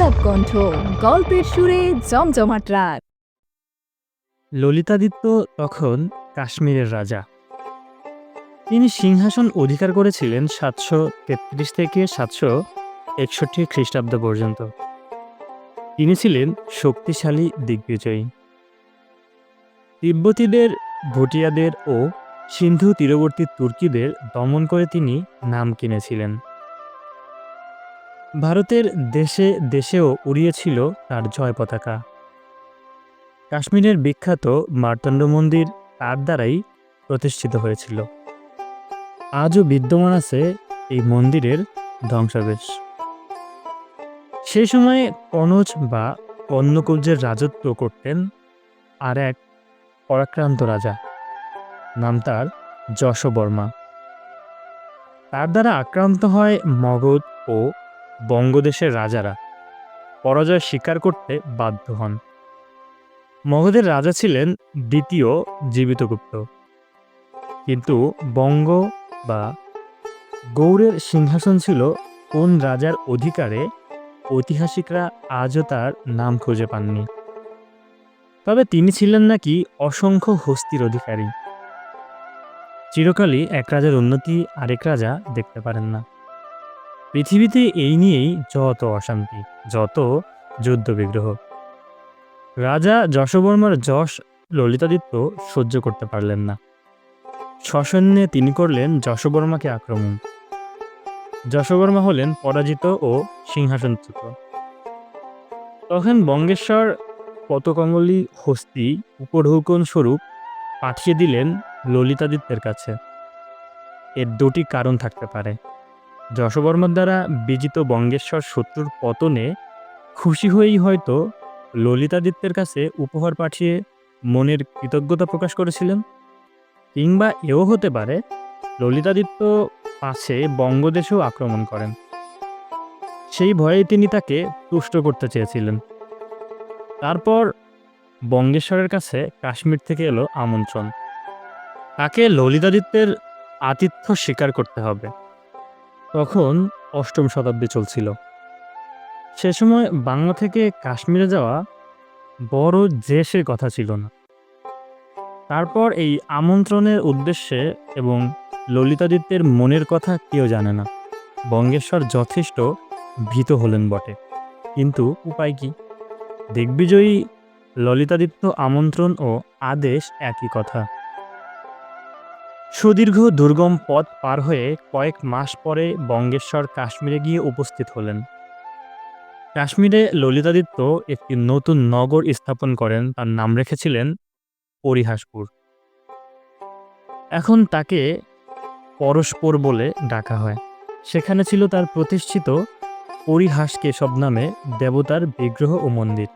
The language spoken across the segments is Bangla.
আলাপ কণ্ঠ, গল্পের সুরে জমজমাট রাত। ললিতাদিত্য তখন কাশ্মীরের রাজা। তিনি সিংহাসন অধিকার করেছিলেন 733 থেকে 761 খ্রিস্টাব্দ পর্যন্ত। তিনি ছিলেন শক্তিশালী দিগ্বিজয়ী। তিব্বতীদের, ভুটিয়াদের ও সিন্ধু তীরবর্তী তুর্কিদের দমন করে তিনি নাম কিনেছিলেন। ভারতের দেশে দেশেও উড়িয়েছিল তার জয় পতাকা। কাশ্মীরের বিখ্যাত মার্তণ্ড মন্দির তার দ্বারাই প্রতিষ্ঠিত হয়েছিল। আজও বিদ্যমান আছে এই মন্দিরের ধ্বংসাবশেষ। সেই সময়ে কনৌজ বা কন্যকুব্জের রাজত্ব করতেন আর এক পরাক্রান্ত রাজা, নাম তার যশোবর্মা। তার দ্বারা আক্রান্ত হয় মগধ ও বঙ্গদেশের রাজারা পরাজয় স্বীকার করতে বাধ্য হন। মগধের রাজা ছিলেন দ্বিতীয় জীবিতগুপ্ত, কিন্তু বঙ্গ বা গৌড়ের সিংহাসন ছিল কোন রাজার অধিকারে ঐতিহাসিকরা আজও তার নাম খুঁজে পাননি। তবে তিনি ছিলেন নাকি অসংখ্য হস্তির অধিকারী। চিরকালই এক রাজার উন্নতি আরেক রাজা দেখতে পারেন না। পৃথিবীতে এই নিয়েই যত অশান্তি, যত যুদ্ধবিগ্রহ। রাজা যশোবর্মার যশ ললিতাদিত্য সহ্য করতে পারলেন না। সসৈন্যে তিনি করলেন যশোবর্মাকে আক্রমণ। যশোবর্মা হলেন পরাজিত ও সিংহাসনচ্যুত। তখন বঙ্গেশ্বর কতকঙ্গলী হস্তি উপঢৌকন স্বরূপ পাঠিয়ে দিলেন ললিতাদিত্যের কাছে। এর দুটি কারণ থাকতে পারে। যশোবর্মার দ্বারা বিজিত বঙ্গেশ্বর শত্রুর পতনে খুশি হয়েই হয়তো ললিতাদিত্যের কাছে উপহার পাঠিয়ে মনের কৃতজ্ঞতা প্রকাশ করেছিলেন, কিংবা এও হতে পারে ললিতাদিত্য পাছে বঙ্গদেশেও আক্রমণ করেন। সেই ভয়ে তিনি তাকে তুষ্ট করতে চেয়েছিলেন। তারপর বঙ্গেশ্বরের কাছে কাশ্মীর থেকে এলো আমন্ত্রণ। তাকে ললিতাদিত্যের আতিথ্য স্বীকার করতে হবে। তখন 8ম শতাব্দী চলছিল। সে সময় বাংলা থেকে কাশ্মীরে যাওয়া বড় জেশের কথা ছিল না। তারপর এই আমন্ত্রণের উদ্দেশ্যে এবং ললিতাদিত্যের মনের কথা কেউ জানে না। বঙ্গেশ্বর যথেষ্ট ভীত হলেন বটে, কিন্তু উপায় কি? দিগ্বিজয়ী ললিতাদিত্য আমন্ত্রণ ও আদেশ একই কথা। সুদীর্ঘ দুর্গম পথ পার হয়ে কয়েক মাস পরে বঙ্গেশ্বর কাশ্মীরে গিয়ে উপস্থিত হলেন। কাশ্মীরে ললিতাদিত্য একটি নতুন নগর স্থাপন করেন। তার নাম রেখেছিলেন পরিহাসপুর। এখন তাকে পরস্পর বলে ডাকা হয়। সেখানে ছিল তার প্রতিষ্ঠিত পরিহাসকেশব নামে দেবতার বিগ্রহ ও মন্দির।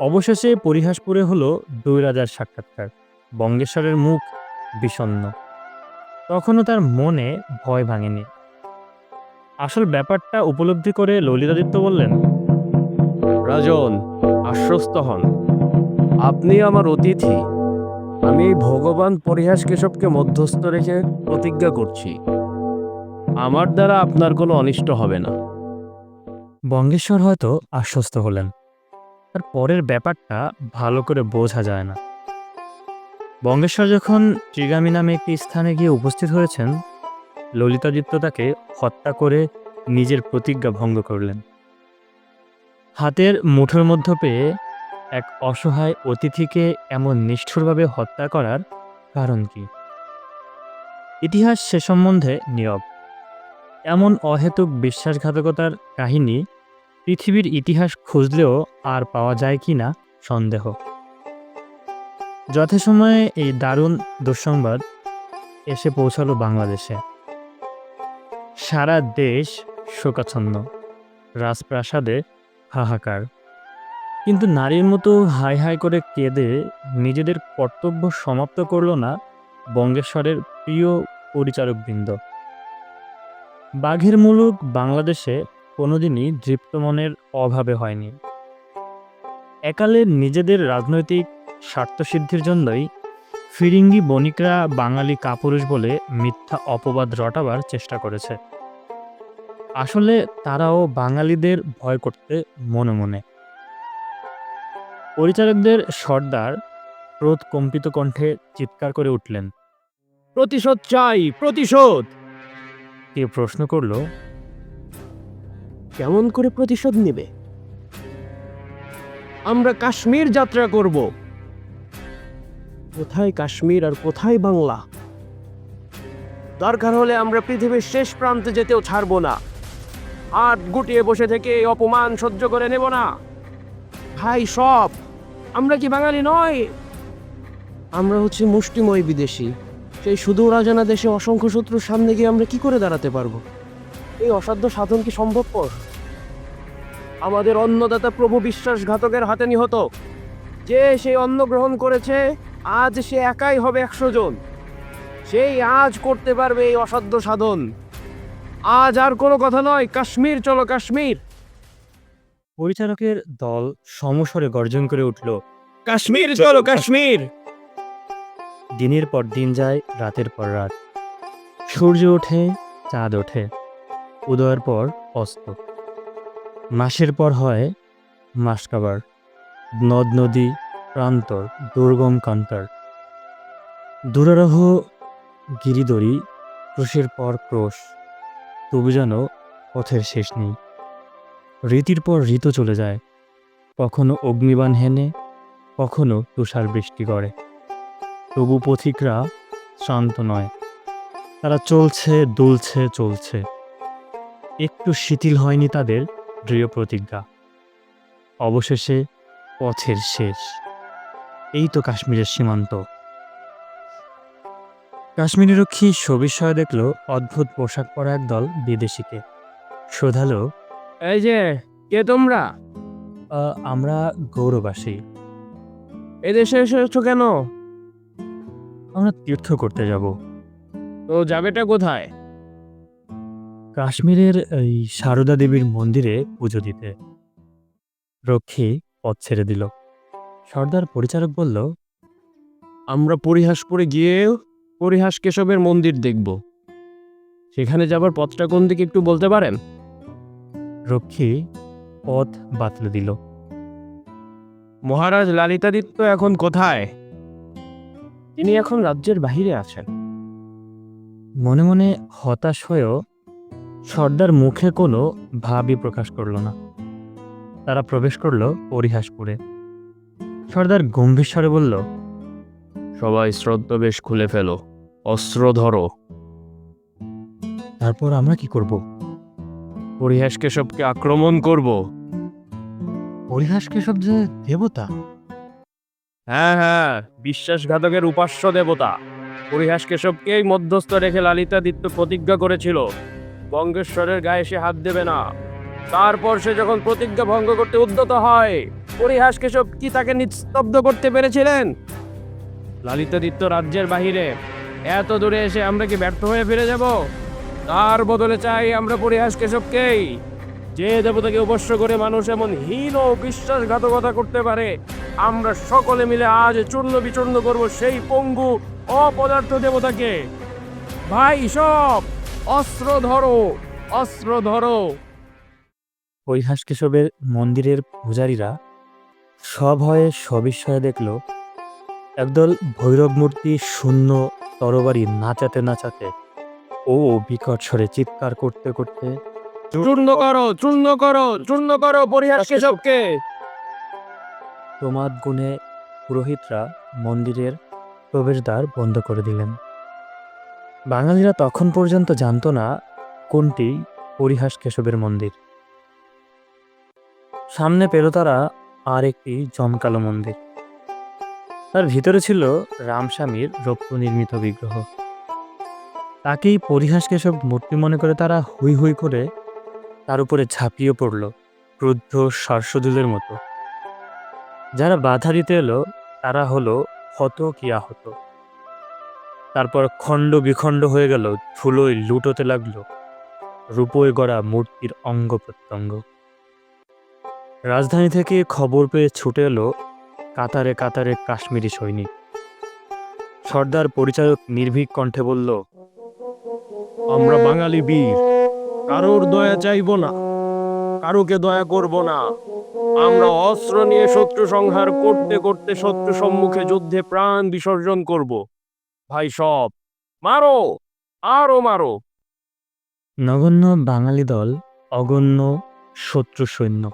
অবশেষে পরিহাসপুরে হলো 2 রাজার সাক্ষাৎকার। বঙ্গেশ্বরের মুখ বিষণ্ণ। তখনও তার মনে ভয় ভাঙেনি। আসল ব্যাপারটা উপলব্ধি করে ললিতাদিত্য বললেন, রাজন, আশ্বস্ত হন। আপনি আমার অতিথি। আমি ভগবান পরিহাস কেশবকে মধ্যস্থ রেখে প্রতিজ্ঞা করছি, আমার দ্বারা আপনার কোনো অনিষ্ট হবে না। বঙ্গেশ্বর হয়তো আশ্বস্ত হলেন। তার পরের ব্যাপারটা ভালো করে বোঝা যায় না। বঙ্গেশ্বর যখন ত্রিগামী নামে একটি স্থানে গিয়ে উপস্থিত হয়েছেন, ললিতাদিত্য তাকে হত্যা করে নিজের প্রতিজ্ঞা ভঙ্গ করলেন। হাতের মুঠোর মধ্যে পেয়ে এক অসহায় অতিথিকে এমন নিষ্ঠুরভাবে হত্যা করার কারণ কি? ইতিহাস সে সম্বন্ধে নীরব। এমন অহেতুক বিশ্বাসঘাতকতার কাহিনী পৃথিবীর ইতিহাস খুঁজলেও আর পাওয়া যায় কি না সন্দেহ। যথাসময়ে এই দারুণ দুঃসংবাদ এসে পৌঁছালো বাংলাদেশে। সারা দেশ শোকাচ্ছন্ন, রাজপ্রাসাদে হাহাকার। কিন্তু নারীর মতো হাই হাই করে কেঁদে নিজেদের কর্তব্য সমাপ্ত করল না বঙ্গেশ্বরের প্রিয় পরিচারকবৃন্দ। বাঘের মুলুক বাংলাদেশে কোনোদিনই দৃপ্তমনের অভাবে হয়নি। একালে নিজেদের রাজনৈতিক স্বার্থসিদ্ধির জন্যই ফিরিঙ্গি বণিকরা বাঙালি কাপুরুষ বলে মিথ্যা অপবাদ রটাবার চেষ্টা করেছে। আসলে তারাও বাঙালিদের ভয় করতে মনে মনে। পরিচারকদের সর্দার ক্রোধ কম্পিত কণ্ঠে চিৎকার করে উঠলেন। প্রতিশোধ চাই, প্রতিশোধ! কেউ প্রশ্ন করল, কেমন করে প্রতিশোধ নেবে? আমরা কাশ্মীর যাত্রা করব। কোথায় কাশ্মীর আর কোথায় বাংলা? দরকার হলে আমরা পৃথিবীর শেষ প্রান্তে যেতেও ছাড়বো না। হাত গুটিয়ে বসে থেকে এই অপমান সহ্য করে নেব না। ভাই সব, আমরা কি বাঙালি নয়? আমরা হচ্ছে মুষ্টিময় বিদেশি। সেই সুদূর অজানা দেশে অসংখ্য শত্রুর সামনে গিয়ে আমরা কি করে দাঁড়াতে পারবো? এই অসাধ্য সাধন কি সম্ভবপর? আমাদের অন্নদাতা প্রভু বিশ্বাসঘাতকের হাতে নিহত। যে সেই অন্ন গ্রহণ করেছে, আজ সে একাই হবে 100 জন। সেই আজ করতে পারবে এই অসাধ্য সাধন। আজ আর কোনো কথা নয়, কাশ্মীর চলো, কাশ্মীর! পরিচারকের দল সমস্বরে গর্জন করে উঠল, কাশ্মীর চলো, কাশ্মীর! দিনের পর দিন যায়, রাতের পর রাত। সূর্য ওঠে, চাঁদ ওঠে, উদয়ের পর অস্ত। মাসের পর হয় মাসকাবার, নদ নদী প্রান্তর, দুর্গম কান্তার। দুরারোহ গিরিদড়ি, ক্রোশের পর ক্রোশ, তবু যেন পথের শেষ নেই। ঋতুর পর ঋতু চলে যায়, কখনো অগ্নিবাণ হেনে, কখনো তুষার বৃষ্টি করে। তবু পথিকরা শ্রান্ত নয়, তারা চলছে, দুলছে, চলছে। একটু শিথিল হয়নি তাদের দৃঢ় প্রতিজ্ঞা। অবশেষে পথের শেষ। এই তো কাশ্মীরের সীমান্ত। কাশ্মীরি রক্ষী সবিস্ময়ে দেখল অদ্ভুত পোশাক পরা একদল বিদেশিকে। শোধালো, এই যে, কে তোমরা? আমরা গৌরবাসী। এদেশে এসেছো কেন? আমরা তীর্থ করতে যাব। তো যাবেটা কোথায়? কাশ্মীরের এই সারদা দেবীর মন্দিরে পুজো দিতে। রক্ষী পথ ছেড়ে দিল। সর্দার পরিচারক বলল, আমরা পরিহাসপুরে গিয়ে পরিহাস কেশবের মন্দির দেখব। সেখানে যাবার পথটা কোন দিকে একটু বলতে পারেন? রক্ষী পথ বাতলে দিল। মহারাজ ললিতাদিত্য এখন কোথায়? তিনি এখন রাজ্যের বাহিরে আছেন। মনে মনে হতাশ হয়েও সর্দার মুখে কোনো ভাবই প্রকাশ করল না। তারা প্রবেশ করল পরিহাসপুরে। সর্দার গম্ভীর স্বরে বলল, সবাই শ্রদ্ধবেশ খুলে ফেলো, অস্ত্র ধরো। তারপর আমরা কি করব? পরিহাস কেশবকে আক্রমণ করব। পরিহাস কেশব যে দেবতা। হ্যাঁ হ্যাঁ, বিশ্বাসঘাতকের উপাস্য দেবতা। পরিহাস কেশবকেই মধ্যস্থ রেখে ললিতাদিত্য প্রতিজ্ঞা করেছিল বঙ্গেশ্বরের গায়ে সে হাত দেবে না। তারপর সে যখন প্রতিজ্ঞা ভঙ্গ করতে উদ্যত হয়, পরিহাস কেশব কি তাকে নিস্তব্ধ করতে পেরেছিলেন? ললিতাদিত্য রাজ্যের বাহিরে, এত দূরে এসে আমরা কি ব্যর্থ হয়ে ফিরে যাব? তার বদলে চাই আমরা পরিহাস কেশবকেই। যে দেবতাকে উপস্য করে মানুষ এমন হীন ও বিশ্বাসঘাতকতা করতে পারে, আমরা সকলে মিলে আজ চূর্ণ বিচূর্ণ করব সেই পঙ্গু অপদার্থ দেবতাকে। ভাই সব, অস্ত্র ধরো, অস্ত্র ধরো! পরিহাস কেশবের মন্দিরের পূজারীরা সভয়ে সবিস্ময়ে দেখল একদল ভৈরব মূর্তি শূন্য তরবারি নাচাতে নাচাতে ও বিকট স্বরে চিৎকার করতে করতে চূর্ণ করো, চূর্ণ করো, চূর্ণ করো পরিহাস কেশবকে! প্রমাদ গুণে পুরোহিতরা মন্দিরের প্রবেশদ্বার বন্ধ করে দিলেন। বাঙালিরা তখন পর্যন্ত জানত না কোনটি পরিহাস কেশবের মন্দির। সামনে পেল তারা আর একটি জমকালো মন্দির। তার ভিতরে ছিল রামস্বামীর রৌপ্য নির্মিত বিগ্রহ। তাকেই পরিহাস কেশব মূর্তি মনে করে তারা হুই হুই করে তার উপরে ঝাঁপিয়ে পড়ল ক্রুদ্ধ সরসদুলের মতো। যারা বাধা দিতে এলো তারা হলো হত কি আহত। তারপর খণ্ড বিখণ্ড হয়ে গেল, ধুলোয় লুটোতে লাগলো রূপোয় গড়া মূর্তির অঙ্গ প্রত্যঙ্গ। রাজধানী থেকে খবর পেয়ে ছুটে এলো কাতারে কাতারে কাশ্মীরি সৈনিক। সর্দার পরিচারক নির্ভীক কণ্ঠে বলল, আমরা বাঙালি বীর, কারোর দয়া চাইব না, কারোকে দয়া করব না। আমরা অস্ত্র নিয়ে শত্রু সংহার করতে করতে শত্রু সম্মুখে যুদ্ধে প্রাণ বিসর্জন করব। ভাই সব মারো, আরো মারো। নগণ্য বাঙালি দল, অগণ্য শত্রু সৈন্য।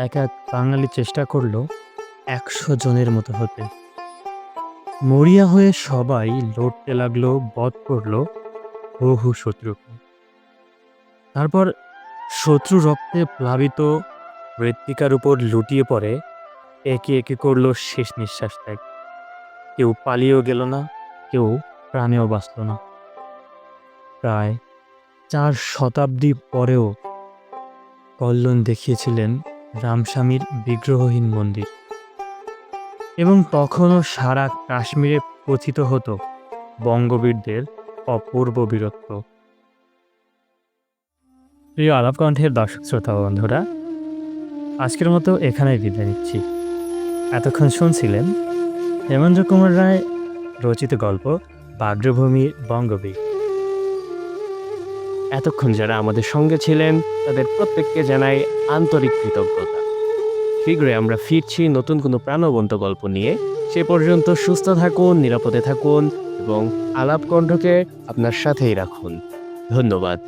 এক এক বাঙালি চেষ্টা করল 100 জনের মতো হতে। মরিয়া হয়ে সবাই লড়তে লাগলো, বধ করলো বহু শত্রুকে। তারপর শত্রু রক্তে প্লাবিত মৃত্তিকার উপর লুটিয়ে পড়ে একে একে করলো শেষ নিঃশ্বাস ত্যাগ। কেউ পালিয়েও গেল না, কেউ প্রাণেও বাঁচল না। প্রায় 4 শতাব্দী পরেও কল্লোল দেখিয়েছিলেন রামস্বামীর বিগ্রহহীন মন্দির, এবং তখনও সারা কাশ্মীরে কথিত হতো বঙ্গবীরদের অপূর্ব বীরত্ব। প্রিয় আলাপকণ্ঠের দর্শক শ্রোতা বন্ধুরা, আজকের মতো এখানেই বিদায় নিচ্ছি। এতক্ষণ শুনছিলেন হেমেন্দ্র কুমার রায় রচিত গল্প ব্যাঘ্রভূমির বঙ্গবীর। এতক্ষণ যারা আমাদের সঙ্গে ছিলেন তাদের প্রত্যেককে জানাই আন্তরিক কৃতজ্ঞতা। শীঘ্রই আমরা ফিরছি নতুন কোনো প্রাণবন্ত গল্প নিয়ে। সে পর্যন্ত সুস্থ থাকুন, নিরাপদে থাকুন এবং আলাপকণ্ঠকে আপনার সাথেই রাখুন। ধন্যবাদ।